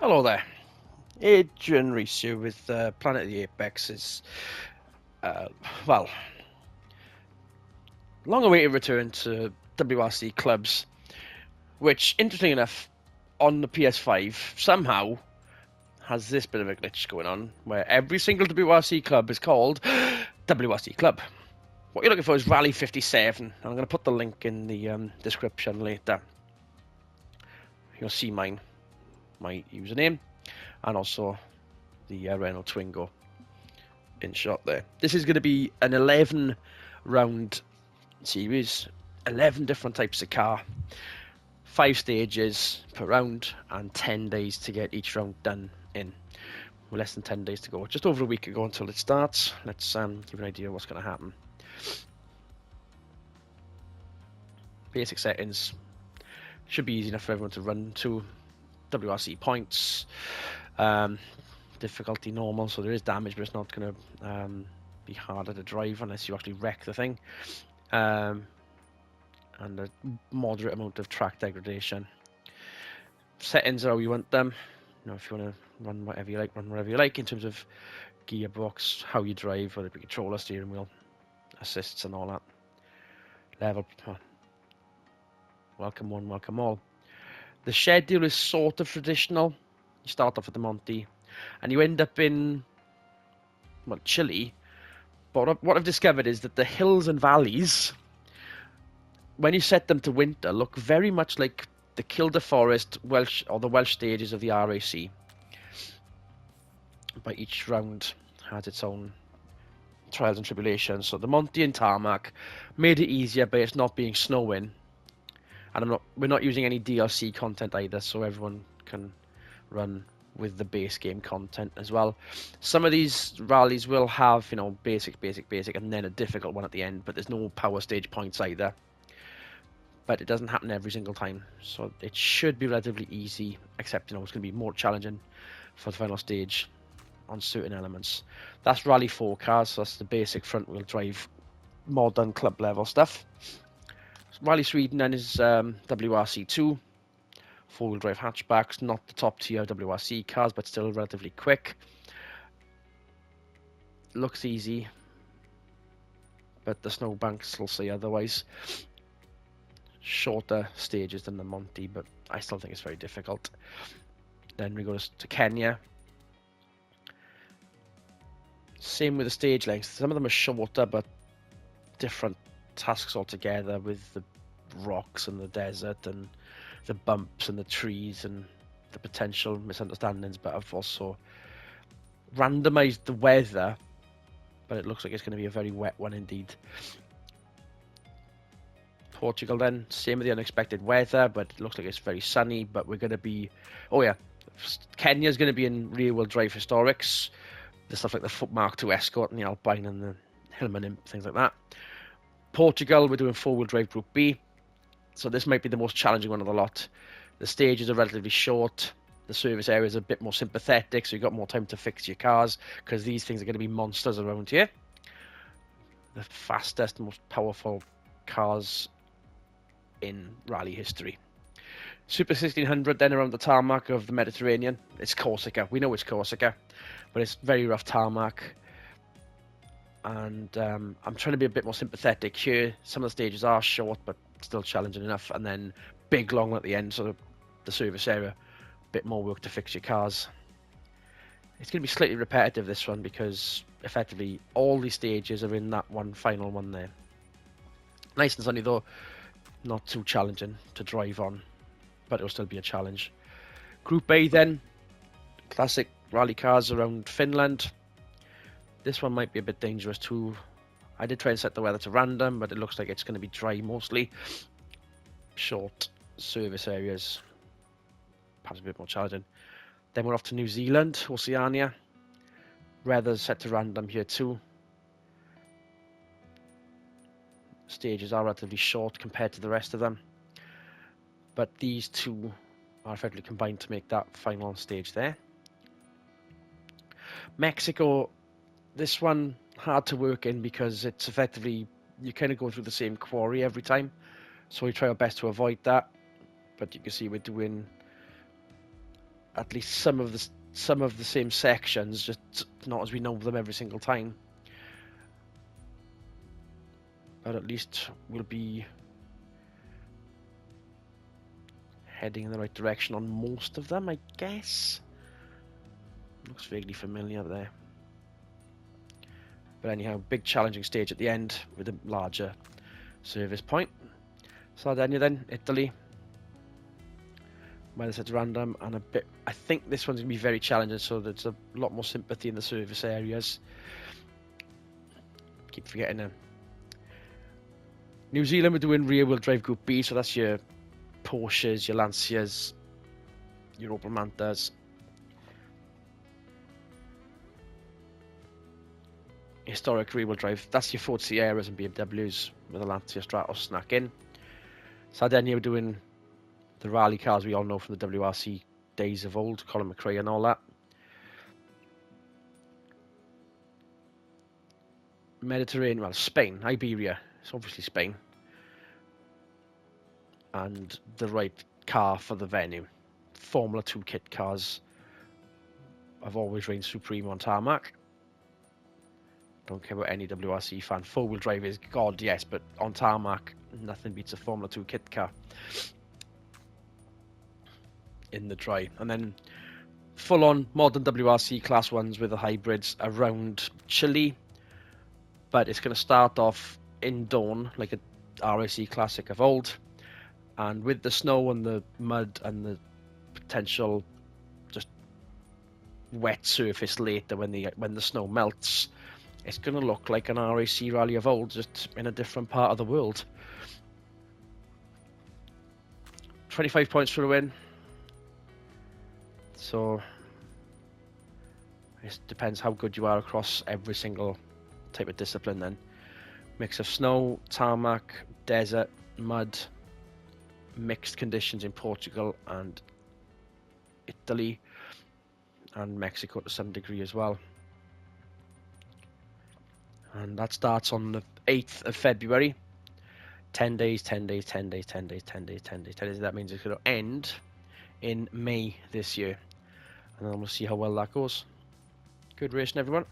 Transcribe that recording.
Hello there, Adrian Reese here with Planet of the Apex. Is uh, well, long-awaited return to WRC clubs, which, interesting enough, on the PS5 somehow has this bit of a glitch going on, where every single WRC club is called WRC Club. What you're looking for is Rally57, and I'm going to put the link in the description later. You'll see my username, and also the Renault Twingo in shot there. This is going to be an 11 round series, 11 different types of car, 5 stages per round, and 10 days to get each round done in. With less than 10 days to go, just over a week ago until it starts. Let's give you an idea of what's going to happen. Basic settings should be easy enough for everyone to run to. WRC points, difficulty normal, so there is damage, but it's not going to be harder to drive unless you actually wreck the thing, and a moderate amount of track degradation. Settings are how you want them. You know, if you want to run whatever you like, run whatever you like in terms of gearbox, how you drive, whether it be controller, steering wheel, assists, and all that. Level. Welcome one, welcome all. The schedule is sort of traditional. You start off at the Monty, and you end up in, well, Chile. But what I've discovered is that the hills and valleys, when you set them to winter, look very much like the Kilda Forest Welsh, or the Welsh stages of the RAC. But each round has its own trials and tribulations. So the Monty and tarmac made it easier by it's not being snowing. And we're not using any DLC content either, so everyone can run with the base game content as well. Some of these rallies will have, basic, and then a difficult one at the end, but there's no power stage points either. But it doesn't happen every single time, so it should be relatively easy, except, it's going to be more challenging for the final stage on certain elements. That's Rally 4 cars, so that's the basic front-wheel drive, modern club level stuff. Rally Sweden then is WRC2, four-wheel drive hatchbacks, not the top tier WRC cars, but still relatively quick. Looks easy, but the snowbanks will say otherwise. Shorter stages than the Monty, but I still think it's very difficult. Then we go to Kenya. Same with the stage lengths. Some of them are shorter, but different tasks altogether, with the rocks and the desert and the bumps and the trees and the potential misunderstandings. But I've also randomized the weather, but it looks like it's going to be a very wet one indeed. Portugal then, same with the unexpected weather, but it looks like it's very sunny. But we're going to be, Kenya's going to be in rear-wheel drive historics, the stuff like the Mark II Escort and the Alpine and the Hillman Imp, things like that. Portugal, we're doing four-wheel drive Group B, so this might be the most challenging one of the lot. The stages are relatively short, the service area is a bit more sympathetic, so you've got more time to fix your cars, because these things are going to be monsters around here. The fastest, most powerful cars in rally history. Super 1600 then around the tarmac of the Mediterranean. It's Corsica, we know it's Corsica, but it's very rough tarmac. And I'm trying to be a bit more sympathetic here. Some of the stages are short, but still challenging enough. And then big, long at the end, so the service area, a bit more work to fix your cars. It's going to be slightly repetitive, this one, because effectively all these stages are in that one final one there. Nice and sunny though, not too challenging to drive on, but it'll still be a challenge. Group A then, classic rally cars around Finland. This one might be a bit dangerous too. I did try and set the weather to random, but it looks like it's going to be dry mostly. Short service areas, perhaps a bit more challenging. Then we're off to New Zealand, Oceania. Weather's set to random here too. Stages are relatively short compared to the rest of them, but these two are effectively combined to make that final stage there. Mexico, this one hard to work in because it's effectively, you kind of go through the same quarry every time, so we try our best to avoid that. But you can see we're doing at least some of the same sections, just not as we know them every single time. But at least we'll be heading in the right direction on most of them, I guess. Looks vaguely familiar there. But anyhow, big challenging stage at the end with a larger service point. Sardinia then, Italy. Whether it's random and a bit. I think this one's going to be very challenging, so there's a lot more sympathy in the service areas. Keep forgetting them. New Zealand, we're doing rear-wheel drive Group B, so that's your Porsches, your Lancias, your Opel Mantas. Historic rear-wheel drive, that's your Ford Sierras and BMWs with a Lancia Stratos snack in. Sardinia, we're doing the rally cars we all know from the WRC days of old, Colin McRae and all that. Mediterranean, well, Spain, Iberia, it's obviously Spain. And the right car for the venue. Formula 2 kit cars have always reigned supreme on tarmac. Don't care about any WRC fan. Four-wheel drive is God, yes, but on tarmac, nothing beats a Formula 2 kit car in the dry. And then full-on modern WRC Class 1s with the hybrids around Chile. But it's going to start off in Dawn, like a RAC Classic of old. And with the snow and the mud and the potential just wet surface later when the snow melts, it's going to look like an RAC rally of old, just in a different part of the world. 25 points for a win. So it depends how good you are across every single type of discipline then. Mix of snow, tarmac, desert, mud, mixed conditions in Portugal and Italy and Mexico to some degree as well. And that starts on the 8th of February. 10 days, 10 days, 10 days, 10 days, 10 days, 10 days, 10 days. That means it's going to end in May this year. And then we'll see how well that goes. Good racing, everyone.